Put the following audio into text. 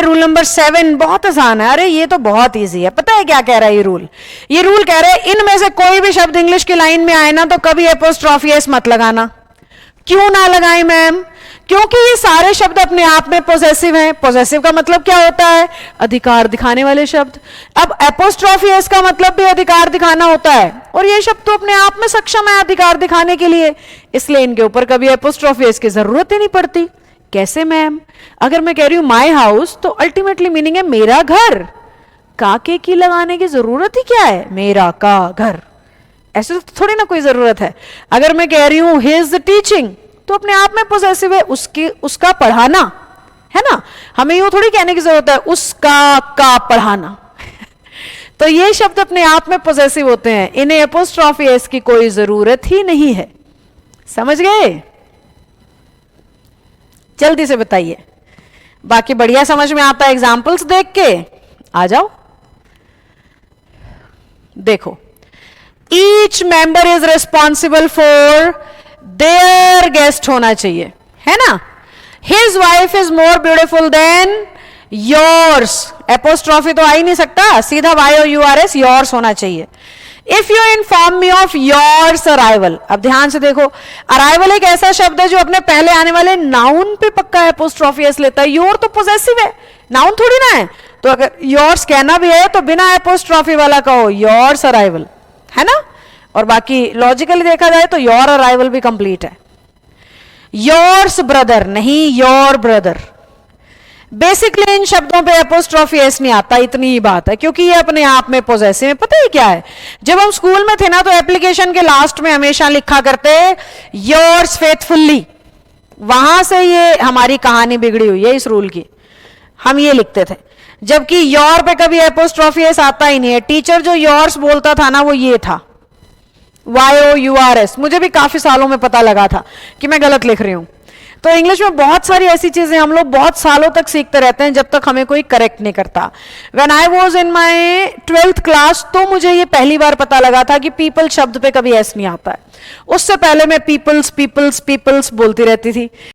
Rule number 7 बहुत आसान है। अरे ये तो बहुत इजी है। पता है क्या कह रहा है ये रूल? ये रूल कह रहा है इनमें से कोई भी शब्द इंग्लिश की लाइन में आए ना तो कभी एपोस्ट्रोफी एस मत लगाना। क्यों ना लगाएं मैम? क्योंकि ये सारे शब्द अपने आप में पॉसेसिव हैं। पॉसेसिव का मतलब क्या होता है? अधिकार दिखाने वाले शब्द। अब एपोस्ट्रोफी एस का मतलब भी अधिकार दिखाना होता है, और ये शब्द तो अपने आप में सक्षम है अधिकार दिखाने के लिए, इसलिए इनके ऊपर कभी एपोस्ट्रोफी एस की जरूरत ही नहीं पड़ती। कैसे मैम? अगर मैं कह रही हूं माई हाउस तो अल्टीमेटली मीनिंग है मेरा घर। का के की लगाने की जरूरत ही क्या है? मेरा का घर, ऐसे तो थोड़ी ना कोई जरूरत है। अगर मैं कह रही हूं हिज टीचिंग तो अपने आप में पॉसेसिव है, उसका पढ़ाना है ना। हमें यूं थोड़ी कहने की जरूरत है उसका का पढ़ाना तो ये शब्द अपने आप में पॉसेसिव होते हैं, इन्हें एपोस्ट्रोफी एस की कोई जरूरत ही नहीं है। समझ गए? जल्दी से बताइए। बाकी बढ़िया समझ में आता है एग्जाम्पल्स देख के। आ जाओ। देखो, each member is responsible for their guest होना चाहिए, है ना। His wife is more beautiful than yours. Apostrophe तो आ ही नहीं सकता, सीधा YOURS योर्स होना चाहिए। If you inform me of yours arrival. अब ध्यान से देखो, अराइवल एक ऐसा शब्द है जो अपने पहले आने वाले नाउन पे पक्का एपोस्ट्रोफी एस लेता है। योर तो पॉसेसिव है, नाउन थोड़ी ना है। तो अगर योर्स कहना भी है तो बिना एपोस्ट्रोफी वाला कहो योर्स अराइवल, है ना। और बाकी लॉजिकली देखा जाए तो योर अराइवल भी कंप्लीट है। योर्स ब्रदर नहीं, योर ब्रदर। बेसिकली इन शब्दों पे एपोस्ट्रोफी एस नहीं आता, इतनी ही बात है, क्योंकि ये अपने आप में पॉसेसिव है। पता है क्या है? जब हम स्कूल में थे ना तो एप्लीकेशन के लास्ट में हमेशा लिखा करते योर्स फेथफुल्ली। वहां से ये हमारी कहानी बिगड़ी हुई है इस रूल की। हम ये लिखते थे, जबकि योर पे कभी एपोस्ट्रोफी एस आता ही नहीं है। टीचर जो योर्स बोलता था ना वो ये था YOURS। मुझे भी काफी सालों में पता लगा था कि मैं गलत लिख रही हूं। तो इंग्लिश में बहुत सारी ऐसी चीजें हम लोग बहुत सालों तक सीखते रहते हैं जब तक हमें कोई करेक्ट नहीं करता। When I was in my 12th class तो मुझे ये पहली बार पता लगा था कि पीपल शब्द पे कभी एस नहीं आता है। उससे पहले मैं पीपल्स पीपल्स पीपल्स बोलती रहती थी।